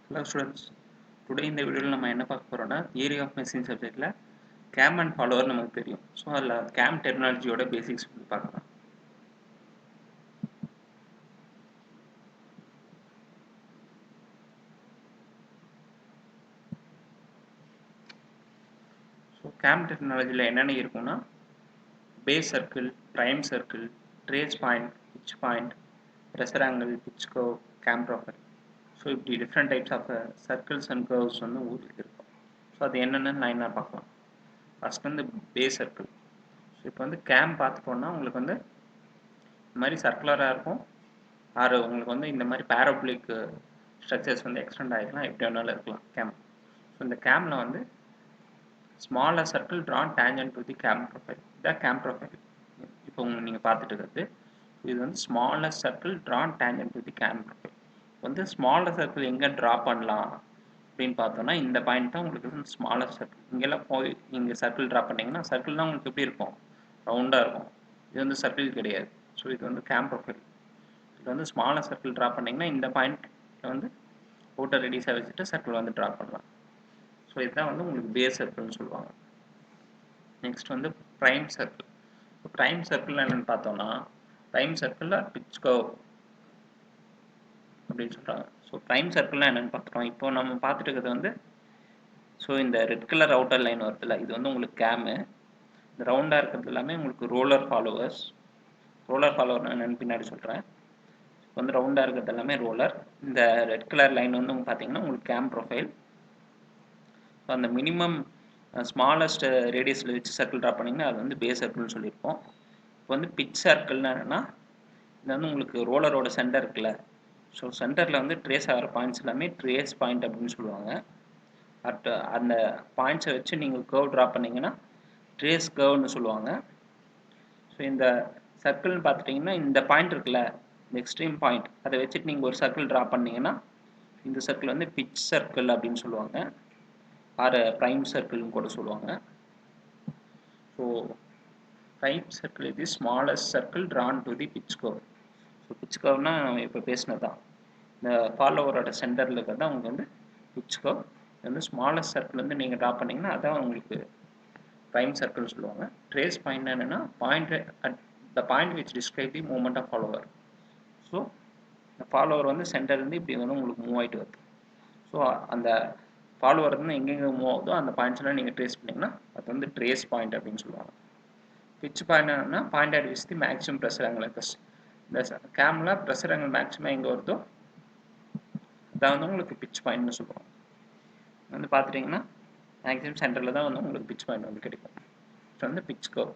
Hello students. Today in the video நம்ம என்ன பார்க்க போறோம்னா theory of machine subjectல cam and follower நமக்கு தெரியும். ஸோ அதில் cam terminology-யோட பேசிக்ஸ் வந்து பார்க்கலாம். ஸோ cam terminology-ல என்னென்ன இருக்கும்னா base circle, prime circle, trace point, pitch point, pressure angle, pitch curve, cam profile. So இப்படி different types of circles and curves வந்து உங்களுக்கு இருக்கும். ஸோ அது என்னென்னு லைனாக பார்க்கலாம். ஃபர்ஸ்ட் வந்து பேஸ் சர்க்கிள். ஸோ இப்போ வந்து கேம் பார்த்துட்டோன்னா உங்களுக்கு வந்து இந்த மாதிரி சர்க்குலராக இருக்கும், ஆறு உங்களுக்கு வந்து இந்த மாதிரி பேராபோலிக் ஸ்ட்ரக்சர்ஸ் வந்து எக்ஸ்டெண்ட் ஆகிக்கலாம், எப்படி வேணாலும் இருக்கலாம் கேம். ஸோ இந்த கேமில் வந்து smaller circle drawn tangent to the cam profile, இதான் கேம் ப்ரொஃபைல். இப்போ நீங்கள் பார்த்துட்டு இருக்கிறது இது வந்து smaller circle drawn tangent to the cam profile. வந்து ஸ்மாலர் சர்க்கிள் எங்கே ட்ரா பண்ணலாம் அப்படின்னு பார்த்தோன்னா இந்த பாயிண்ட் தான் உங்களுக்கு வந்து ஸ்மாலர் சர்க்கிள். இங்கெல்லாம் போய் இங்கே சர்க்கிள் ட்ரா பண்ணிங்கன்னா சர்க்கிள்லாம் உங்களுக்கு எப்படி இருக்கும், ரவுண்டாக இருக்கும். இது வந்து சர்க்கிள் கிடையாது. ஸோ இது வந்து கேம் ப்ரொஃபைல். இது வந்து ஸ்மாலர் சர்க்கிள் ட்ரா பண்ணிங்கன்னா இந்த பாயிண்ட் வந்து அவுட்டர் ரெடியூஸாக வச்சுட்டு சர்க்கிள் வந்து ட்ரா பண்ணலாம். ஸோ இதுதான் வந்து உங்களுக்கு பேஸ் சர்க்கிள்னு சொல்லுவாங்க. நெக்ஸ்ட் வந்து ப்ரைம் சர்க்கிள். ப்ரைம் சர்க்கிள் என்னென்னு பார்த்தோன்னா ப்ரைம் சர்க்கிளில் பிட்ச் கர்வ் அப்படின்னு சொல்கிறாங்க. ஸோ ப்ரைம் சர்க்கிள்லாம் என்னென்னு பார்த்துட்டோம். இப்போ நம்ம பார்த்துட்டு இருக்கிறது வந்து ஸோ இந்த ரெட் கலர் அவுட்டர் லைன் வருதுல்ல, இது வந்து உங்களுக்கு கேமு. இந்த ரவுண்டாக இருக்கிறது எல்லாமே உங்களுக்கு ரோலர் ஃபாலோவர்ஸ். ரோலர் ஃபாலோவர் நான் என்னென்னு பின்னாடி சொல்கிறேன். இப்போ வந்து ரவுண்டாக இருக்கிறது எல்லாமே ரோலர். இந்த ரெட் கலர் லைன் வந்து பார்த்தீங்கன்னா உங்களுக்கு கேம் ப்ரொஃபைல். ஸோ அந்த மினிமம் ஸ்மாலஸ்ட் ரேடியஸில் வச்சு சர்க்கிள் ட்ரா பண்ணிங்கன்னா அது வந்து பேஸ் சர்க்கிள்னு சொல்லியிருப்போம். இப்போ வந்து பிட்ச் சர்க்கிள்னா என்னென்னா இது வந்து உங்களுக்கு ரோலரோட சென்டர் இருக்குல்ல, ஸோ சென்டரில் வந்து ட்ரேஸ் ஆகிற பாயிண்ட்ஸ் எல்லாமே ட்ரேஸ் பாயிண்ட் அப்படின்னு சொல்லுவாங்க. பட் அந்த பாயிண்ட்ஸை வச்சு நீங்கள் கர்வ் ட்ரா பண்ணிங்கன்னா ட்ரேஸ் கர்வ்னு சொல்லுவாங்க. ஸோ இந்த சர்க்கிள்னு பார்த்துட்டிங்கன்னா இந்த பாயிண்ட் இருக்குல்ல, இந்த எக்ஸ்ட்ரீம் பாயிண்ட், அதை வச்சுட்டு நீங்கள் ஒரு சர்க்கிள் ட்ரா பண்ணிங்கன்னா இந்த சர்க்கிள் வந்து பிட்ச் சர்க்கிள் அப்படின்னு சொல்லுவாங்க, ஆர் ப்ரைம் சர்க்கிள்னு கூட சொல்லுவாங்க. ஸோ ப்ரைம் சர்க்கிள் இது smallest circle drawn to the pitch curve. So pitch கர்வ்னா இப்போ பேசினது தான். இந்த ஃபாலோவரோட சென்டரில் இருக்கிறது தான் உங்களுக்கு வந்து பிட்ச் கர்வ். இது வந்து ஸ்மாலஸ்ட் சர்க்கிள் வந்து நீங்கள் ட்ரா பண்ணிங்கன்னா அதான் உங்களுக்கு ப்ரைம் சர்க்கிள் சொல்லுவாங்க. ட்ரேஸ் பாயிண்ட் என்னென்னா point at the point which describe the movement of follower. So இந்த ஃபாலோவர் வந்து சென்டர்லேருந்து இப்படி வந்து உங்களுக்கு மூவ் ஆகிட்டு வருது. ஸோ அந்த ஃபாலோவர் வந்து எங்கெங்கே மூவ் ஆகுதோ அந்த பாயிண்ட்ஸ்லாம் நீங்கள் ட்ரேஸ் பண்ணிங்கன்னா அது வந்து ட்ரேஸ் பாயிண்ட் அப்படின்னு சொல்லுவாங்க. பிட்ச் பாயிண்ட் என்னன்னா point at which the maximum pressure angle. இந்த கேமில் ப்ரெஷர் ஆங்கிள் மேக்ஸிமம் எங்கே வருதோ அதான் வந்து உங்களுக்கு பிட்ச் பாயிண்ட்னு சொல்லுவாங்க. வந்து பார்த்துட்டிங்கன்னா மேக்ஸிமம் சென்டரில் தான் வந்து உங்களுக்கு பிட்ச் பாயிண்ட் வந்து கிடைக்கும். இது வந்து பிட்ச் கர்வ்.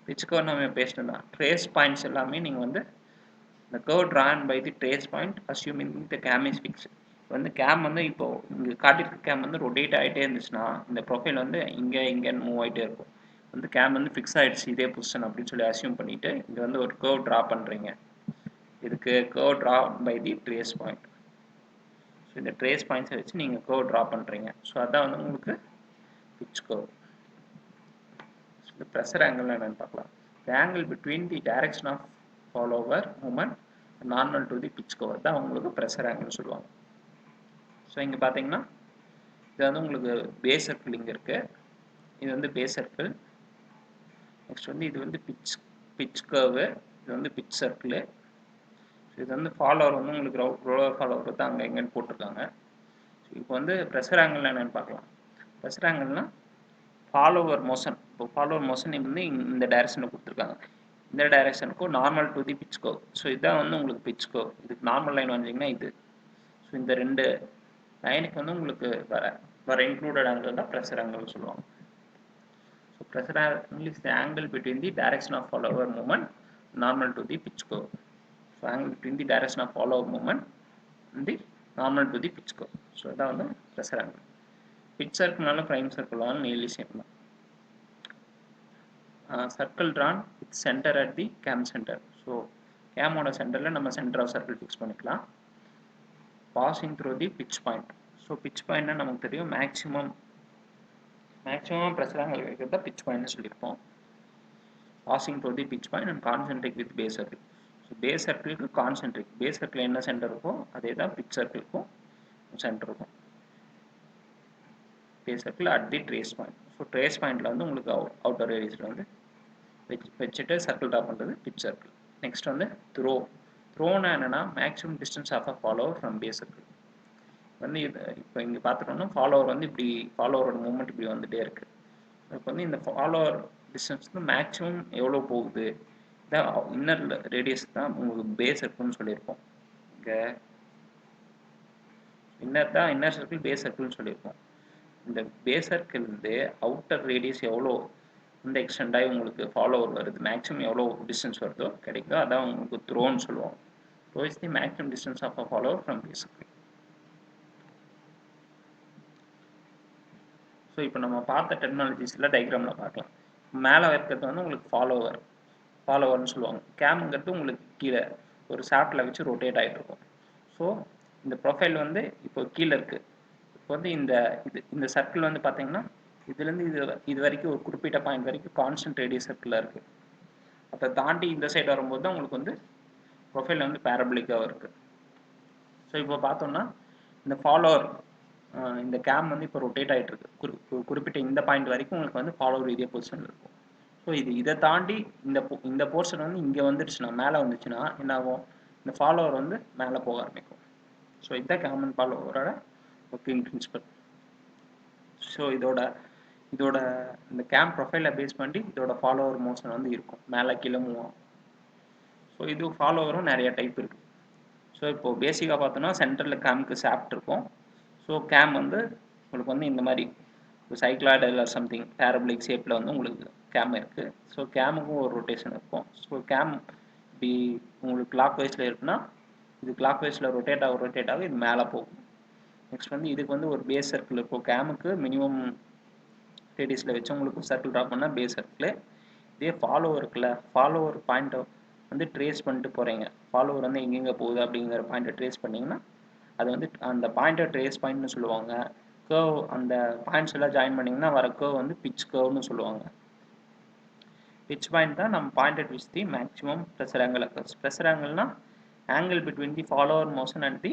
பிட்ச் கர்வ் நம்ம பேசிட்டு தான் ட்ரேஸ் பாயிண்ட்ஸ் எல்லாமே நீங்கள் வந்து இந்த curve drawn by the trace point assuming the cam is fix. வந்து கேம் வந்து இப்போ இங்கே காட்டியிருக்க கேம் வந்து ரொட்டேட் ஆகிட்டே இருந்துச்சுன்னா இந்த ப்ரொஃபைல் வந்து இங்கேன்னு மூவ் ஆகிட்டே இருக்கும். வந்து கேம் வந்து ஃபிக்ஸ் ஆகிடுச்சு இதே பொசிஷன் அப்படின்னு சொல்லி அஸ்யூம் பண்ணிவிட்டு இங்கே வந்து ஒரு கர்வ் ட்ரா பண்ணுறீங்க. இதுக்கு curve draw by the trace point. So இந்த ட்ரேஸ் பாயிண்ட்ஸை வச்சு நீங்கள் கர்வ் ட்ரா பண்ணுறீங்க. ஸோ அதான் வந்து உங்களுக்கு பிட்ச் கர்வ். இந்த ப்ரெஷர் ஆங்கிள் என்னென்னு பார்க்கலாம். The angle between the direction of follower moment normal to the pitch curve தான் உங்களுக்கு ப்ரெஷர் ஆங்கிள்னு சொல்லுவாங்க. ஸோ இங்கே பார்த்தீங்கன்னா இது வந்து உங்களுக்கு பேஸ் சர்க்கிள் இங்கே இருக்குது, இது வந்து பேஸ் சர்க்கிள். நெக்ஸ்ட் வந்து இது வந்து பிட்ச் கர்வு, இது வந்து பிட்ச் சர்க்கிள். இது வந்து ஃபாலோவர் வந்து உங்களுக்கு ரோலர் ஃபாலோவர் தான் அங்கே எங்கேன்னு போட்டிருக்காங்க. இப்போ வந்து ப்ரெஷர் ஆங்கிள் என்னென்னு பார்க்கலாம். ப்ரெஷர் ஆங்கிள்னா ஃபாலோவர் மோஷன். இப்போ ஃபாலோவர் மோஷன் வந்து இந்த டைரக்ஷனில் கொடுத்துருக்காங்க, இந்த டைரக்ஷனுக்கும் normal to the pitch curve. So இதுதான் வந்து உங்களுக்கு பிட்ச் கர்வ். இதுக்கு நார்மல் லைன் வந்தீங்கன்னா இது. ஸோ இந்த ரெண்டு லைனுக்கு வந்து உங்களுக்கு வர இன்க்ளூடட் ஆங்கிள் தான் ப்ரெஷர் ஆங்கிள் சொல்லுவாங்க. So pressure angle is the angle between the direction of follower moment normal to the pitch curve. So angle between the direction of follower moment the normal to the pitch curve. So இதான் வந்து pressure angle. Pitch சர்க்கிள்னாலும் prime சர்க்கிள்னாலும் nearly same தான். Circle drawn with centre at the cam centre. So கேமோட சென்டரில் நம்ம centre of circle fix பண்ணிக்கலாம். Passing through the pitch point. So pitch பாயிண்ட்னா நமக்கு தெரியும் மேக்ஸிமம் ப்ரெஷர் ஆங்கிள் வைக்கிறத பிட்ச் பாயிண்ட்னு சொல்லியிருப்போம். Passing through the pitch point and concentric with base circle. So base சர்க்கிளுக்கு கான்சென்ட்ரிக், பேஸ் சர்க்கிள் என்ன சென்டர் இருக்கோ அதே தான் பிட்ச் சர்க்கிளுக்கும் சென்டர் இருக்கும். Base circle at the trace point. So trace பாயிண்ட்டில் வந்து உங்களுக்கு அவுட்டர் ரேடியஸில் வந்து வச்சுட்டு சர்க்கிள் ட்ரா பண்ணுறது பிட்ச் சர்க்கிள். நெக்ஸ்ட் வந்து த்ரோனா என்னென்னா maximum distance of a follower from base circle. வந்து இது இப்போ இங்கே பார்த்துட்டோம்னா ஃபாலோவர் வந்து இப்படி ஃபாலோவரோட மூவ்மெண்ட் இப்படி வந்துகிட்டே இருக்குது. இப்போ வந்து இந்த ஃபாலோவர் டிஸ்டன்ஸ் வந்து மேக்ஸிமம் எவ்வளோ போகுது, இதான் இன்னர் ரேடியஸ் தான் உங்களுக்கு பேஸ் சர்க்கிள்னு சொல்லியிருப்போம். இங்கே இன்னர் சர்க்கிள் பேஸ் சர்க்கிள்னு சொல்லியிருப்போம். இந்த பேஸ் சர்க்கிள் வந்து அவுட்டர் ரேடியஸ் எவ்வளோ இந்த எக்ஸ்டெண்ட் ஆகி உங்களுக்கு ஃபாலோவர் வருது, மேக்ஸிமம் எவ்வளோ டிஸ்டன்ஸ் வருதோ கிடைக்குதோ அதான் உங்களுக்கு த்ரோன்னு சொல்லுவோம். Throw is the maximum distance of a follower from base circle. So இப்போ நம்ம பார்த்த டெக்னாலஜிஸில் டயக்ராமில் பார்க்கலாம். மேலே இருக்கிறது வந்து உங்களுக்கு ஃபாலோவர்னு சொல்லுவாங்க. கேம்ங்கிறது உங்களுக்கு கீழே ஒரு ஷாஃப்ட்டில் வச்சு ரொட்டேட் ஆகிட்டு இருக்கும். ஸோ இந்த ப்ரொஃபைல் வந்து இப்போ கீழே இருக்குது. இப்போ வந்து இந்த சர்க்கிள் வந்து பார்த்தீங்கன்னா இதுலேருந்து இது வரைக்கும் ஒரு குறிப்பிட்ட பாயிண்ட் வரைக்கும் கான்ஸ்டன்ட் ரேடியஸ் சர்க்கிளாக இருக்குது. அதை தாண்டி இந்த சைடு வரும்போது தான் உங்களுக்கு வந்து ப்ரொஃபைல் வந்து பேரபலிக்காக இருக்குது. ஸோ இப்போ பார்த்தோம்னா இந்த ஃபாலோவர் இந்த கேம் வந்து இப்போ ரொட்டேட் ஆகிட்டு இருக்கு. குறிப்பிட்ட இந்த பாயிண்ட் வரைக்கும் உங்களுக்கு வந்து ஃபாலோவர் இதே பொசிஷனில் இருக்கும். ஸோ இதை தாண்டி இந்த போர்ஷன் வந்து இங்கே வந்துடுச்சுன்னா, மேலே வந்துச்சுன்னா என்ன ஆகும், இந்த ஃபாலோவர் வந்து மேலே போக ஆரம்பிக்கும். ஸோ இதுதான் காமன் ஃபாலோவரோட ஒர்க்கிங் பிரின்சிபல். ஸோ இதோட இந்த கேம் ப்ரொஃபைலை பேஸ் பண்ணி இதோட ஃபாலோவர் மோஷன் வந்து இருக்கும், மேலே கீழே மூவ் ஆகும். ஸோ இது ஃபாலோவரும் நிறைய டைப் இருக்குது. ஸோ இப்போது பேசிக்காக பார்த்தோன்னா சென்டரில் கேமுக்கு ஷாஃப்ட் இருக்கும். ஸோ கேம் வந்து உங்களுக்கு வந்து இந்த மாதிரி ஒரு சைக்ளாய்டு இல்லை சம்திங் பேரபலிக் ஷேப்பில் வந்து உங்களுக்கு கேம் இருக்குது. ஸோ கேமுக்கும் ஒரு ரொட்டேஷன் இருக்கும். ஸோ கேம் இப்படி உங்களுக்கு கிளாக் வைஸில் இருக்குன்னா இது கிளாக் வைஸில் ரொட்டேட் ஆகும் இது மேலே போகும். நெக்ஸ்ட் வந்து இதுக்கு வந்து ஒரு பேஸ் சர்க்கிள் இருக்கும். கேமுக்கு மினிமம் ரேடியஸில் வச்சு உங்களுக்கு சர்க்கிள் ட்ரா பண்ணால் பேஸ் சர்க்கிள். இதே ஃபாலோவர் இருக்குல்ல, ஃபாலோவர் பாயிண்ட்டை வந்து ட்ரேஸ் பண்ணிட்டு போகிறீங்க. ஃபாலோவர் வந்து எங்கெங்கே போகுது அப்படிங்கிற பாயிண்ட்டை ட்ரேஸ் பண்ணிங்கன்னா அது வந்து அந்த பாயிண்ட்டை ட்ரேஸ் பாயிண்ட்னு சொல்லுவாங்க. கர்வ் அந்த பாயிண்ட்ஸ் எல்லாம் ஜாயின் பண்ணிங்கன்னா வர கர்வ் வந்து பிட்ச் கர்வ்னு சொல்லுவாங்க. பிட்ச் பாயிண்ட் தான் நம்ம pointed with the maximum pressure angle occurs. Pressure ஆங்கிள்னா angle between the follower motion and the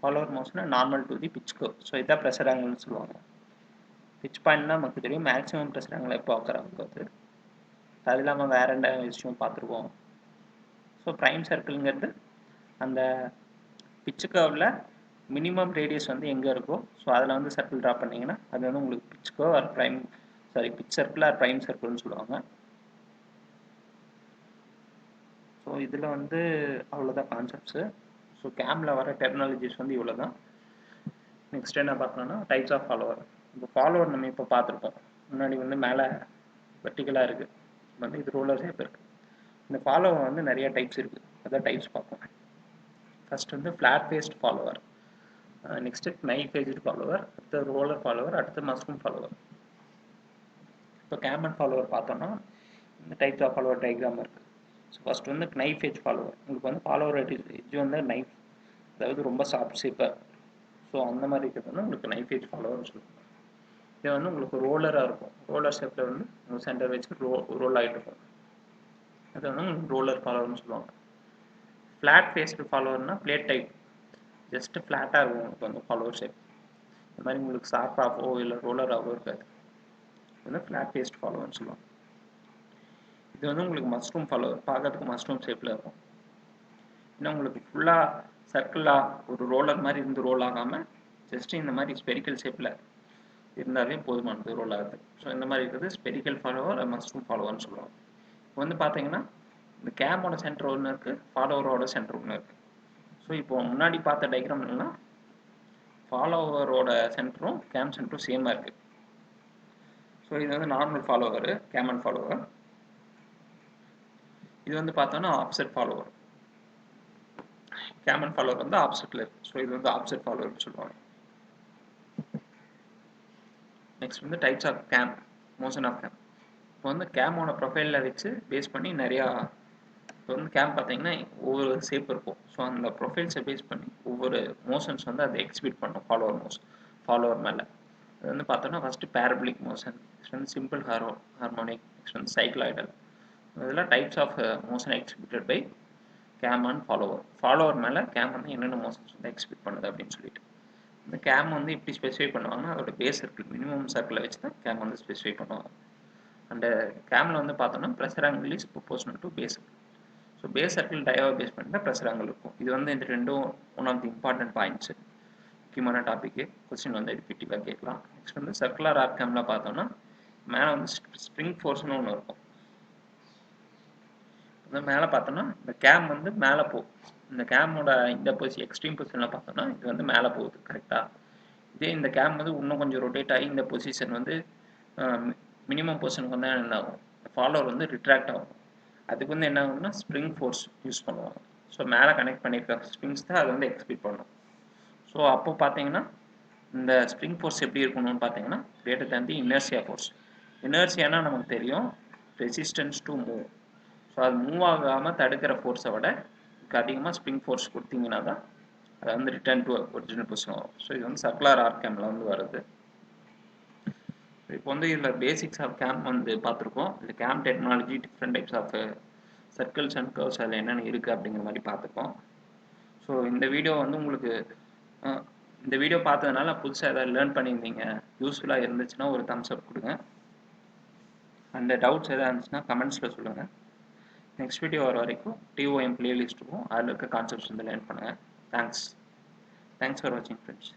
follower motion normal to the pitch curve. So இதான் ப்ரெஷர் ஆங்கிள்னு சொல்லுவாங்க. பிட்ச் பாயிண்ட்னா நமக்கு தெரியும் மேக்ஸிமம் ப்ரெஷர் ஆங்கிள் எப்போ ஆக்கர் ஆகுது. அது இல்லாமல் வேற என்ன விஷயம் பார்த்துருவோம். ஸோ ப்ரைம் சர்க்கிள்ங்கிறது அந்த பிட்ச் கர்வில் மினிமம் ரேடியஸ் வந்து எங்கே இருக்கோ ஸோ அதில் வந்து சர்க்கிள் ட்ரா பண்ணிங்கன்னா அது வந்து உங்களுக்கு pitch curve or pitch circle or prime சர்க்கிள்னு சொல்லுவாங்க. ஸோ இதில் வந்து அவ்வளோதான் கான்செப்ட்ஸு. ஸோ கேமில் வர டெக்னாலஜிஸ் வந்து இவ்வளோ தான். நெக்ஸ்ட் என்ன பார்க்கணும்னா டைப்ஸ் ஆஃப் ஃபாலோவர். இப்போ ஃபாலோவர் நம்ம இப்போ பார்த்துருப்போம். முன்னாடி வந்து மேலே வெர்டிகலாக இருக்குது, வந்து இது ரோலர் ஷேப் இருக்குது. இந்த ஃபாலோவர் வந்து நிறைய டைப்ஸ் இருக்குது, அதான் டைப்ஸ் பார்ப்போம். ஃபர்ஸ்ட் வந்து flat faced follower, next knife edged follower, அடுத்து ரோலர் ஃபாலோவர், அடுத்து மஷ்ரூம் ஃபாலோவர். இப்போ கேமன் ஃபாலோவர் பார்த்தோம்னா இந்த டைப்ஸ் ஆஃப் ஃபாலோவர் டயக்ராம் இருக்குது. ஸோ ஃபஸ்ட் வந்து நைஃப் எட்ஜ் ஃபாலோவர். உங்களுக்கு வந்து ஃபாலோவர் எட்ஜ் வந்து நைஃப், அதாவது ரொம்ப ஷார்ப் ஷேப்பாக. ஸோ அந்த மாதிரி இருக்கிறது வந்து உங்களுக்கு நைஃப் எட்ஜ் ஃபாலோவர்னு சொல்லுவாங்க. இது வந்து உங்களுக்கு ரோலராக இருக்கும், ரோலர் ஷேப்பில் வந்து உங்களுக்கு சென்டர் வச்சு ரோல் ஆகிட்டு இருக்கும். அது வந்து உங்களுக்கு ரோலர் ஃபாலோவர்னு சொல்லுவாங்க. ஃப்ளாட் ஃபேஸ்டு ஃபாலோவர்னா பிளேட் டைப், ஜஸ்ட்டு ஃப்ளாட்டாக இருக்கும் உங்களுக்கு வந்து ஃபாலோவர் ஷேப். இந்த மாதிரி உங்களுக்கு ஷார்ப்பாகவோ இல்லை ரோலராகவோ இருக்காது. இது வந்து ஃப்ளாட் ஃபேஸ்டு ஃபாலோவர்னு சொல்லுவாங்க. இது வந்து உங்களுக்கு மஷ்ரூம் ஃபாலோவர், பார்க்கறதுக்கு மஷ்ரூம் ஷேப்பில் இருக்கும். ஏன்னா உங்களுக்கு ஃபுல்லாக சர்க்கிளாக ஒரு ரோலர் மாதிரி இருந்து ரோல் ஆகாமல் ஜஸ்ட்டு இந்த மாதிரி ஸ்பெரிக்கல் ஷேப்பில் இருந்தாலே போதுமானது ரோல் ஆகுது. ஸோ இந்த மாதிரி இருக்கிறது ஸ்பெரிக்கல் ஃபாலோவர், மஷ்ரூம் ஃபாலோவர்னு சொல்லுவாங்க. இப்போ வந்து பார்த்தீங்கன்னா இந்த கேமோட சென்டர் ஒன்று இருக்குது, ஃபாலோவரோட சென்டர் ஒன்று இருக்குது. ஸோ இப்போ முன்னாடி பார்த்த டயக்ராம் என்னன்னா ஃபாலோவரோட சென்டரும் கேம் சென்டரும் சேமாக இருக்குது. ஸோ இது வந்து நார்மல் ஃபாலோவர், கேமன் ஃபாலோவர். இது வந்து பார்த்தோன்னா ஆப்செட் ஃபாலோவர். கேமன் ஃபாலோவர் வந்து ஆப்செட்டில் இருக்குது. ஸோ இது வந்து ஆப்செட் ஃபாலோவர்னு சொல்லுவாங்க. நெக்ஸ்ட் வந்து types of cam, motion of cam. இப்போ வந்து கேமோட ப்ரொஃபைலில் வச்சு பேஸ் பண்ணி நிறையா, இப்போ வந்து கேம் பார்த்தீங்கன்னா ஒவ்வொரு ஷேப் இருக்கும். ஸோ அந்த ப்ரொஃபைல்ஸை பேஸ் பண்ணி ஒவ்வொரு மோஷன்ஸ் வந்து அதை எக்ஸிபிட் பண்ணும் ஃபாலோவர் மேலே. அது வந்து பார்த்தோன்னா ஃபஸ்ட்டு பேரபலிக் மோஷன், நெக்ஸ்ட் வந்து சிம்பிள் ஹார்மோனிக், நெக்ஸ்ட் வந்து சைக்ளாய்டல். இதெல்லாம் types of motion exhibited by cam and follower. Follower மேலே கேம் வந்து என்னென்ன மோஷன்ஸ் வந்து எக்ஸிபிட் பண்ணுது அப்படின்னு சொல்லிட்டு. இந்த கேம் வந்து இப்படி ஸ்பெசிஃபை பண்ணுவாங்கன்னா அதோட பேஸ் சர்க்கிள் மினிமம் சர்க்கிளை வச்சு தான் கேம் வந்து ஸ்பெசிஃபை பண்ணுவாங்க. அண்ட் கேமில் வந்து பார்த்தோம்னா pressure angle is proportional to base. So base circle டயாவை பேஸ் பண்ணி தான் ப்ரெஷர் ஆங்கிள் இருக்கும். இது வந்து இந்த ரெண்டும் one of the important points, முக்கியமான டாப்பிக்கு. கொஸ்டின் வந்து ரிப்பீட்டிவாக கேட்கலாம். நெக்ஸ்ட் வந்து சர்க்குலர் ஆர்க் கேமில் பார்த்தோம்னா மேலே வந்து ஸ்ப்ரிங் ஃபோர்ஸ்னு ஒன்று இருக்கும். இந்த மேலே பார்த்தோம்னா இந்த கேம் வந்து மேலே போகும். இந்த கேமோட இந்த எக்ஸ்ட்ரீம் பொசிஷனில் பார்த்தோம்னா இது வந்து மேலே போகுது கரெக்டாக. இதே இந்த கேம் வந்து இன்னும் கொஞ்சம் ரொட்டேட் ஆகி இந்த பொசிஷன் வந்து மினிமம் பொசிஷனுக்கு வந்து என்ன ஆகும், ஃபாலோவர் வந்து ரிட்ராக்ட் ஆகும். அதுக்கு வந்து என்ன ஆகும்னா ஸ்ப்ரிங் ஃபோர்ஸ் யூஸ் பண்ணுவாங்க. ஸோ மேலே கனெக்ட் பண்ணியிருக்க ஸ்ப்ரிங்ஸ் தான் அதை வந்து எக்ஸிக்யூட் பண்ணும். ஸோ அப்போ பார்த்தீங்கன்னா இந்த ஸ்ப்ரிங் ஃபோர்ஸ் எப்படி இருக்கணும்னு பார்த்தீங்கன்னா கிரேட்டர் தேன் தி இனர்சியா ஃபோர்ஸ். இனர்சியானா நமக்கு தெரியும் ரெசிஸ்டன்ஸ் டு மூவ். ஸோ அது மூவ் ஆகாமல் தடுக்கிற ஃபோர்ஸை விட அதிகமாக ஸ்ப்ரிங் ஃபோர்ஸ் கொடுத்தீங்கன்னா தான் அது வந்து ரிட்டர்ன் டு ஒரிஜினல் பொசிஷன் வரும். ஸோ இது வந்து சர்க்குலர் ஆர்க் கேமில் வந்து வருது. இப்போ வந்து இதில் பேசிக்ஸ் ஆஃப் கேம் வந்து பார்த்துருக்கோம். இந்த cam technology, different types of circles and curves அதில் என்னென்ன இருக்குது அப்படிங்கிற மாதிரி பார்த்துருக்கோம். ஸோ இந்த வீடியோ வந்து உங்களுக்கு இந்த வீடியோ பார்த்ததுனால புதுசாக ஏதாவது லேர்ன் பண்ணியிருந்தீங்க, யூஸ்ஃபுல்லாக இருந்துச்சுன்னா ஒரு தம்ஸ் அப் கொடுங்க. அந்த டவுட்ஸ் எதாவது இருந்துச்சுன்னா கமெண்ட்ஸில் சொல்லுங்கள். நெக்ஸ்ட் வீடியோ வர வரைக்கும் டிஓஎம் பிளேலிஸ்ட் இருக்கும், அதில் இருக்க கான்செப்ட்ஸ் வந்து லேர்ன் பண்ணுங்கள். தேங்க்ஸ் ஃபார் வாட்சிங் ஃப்ரெண்ட்ஸ்.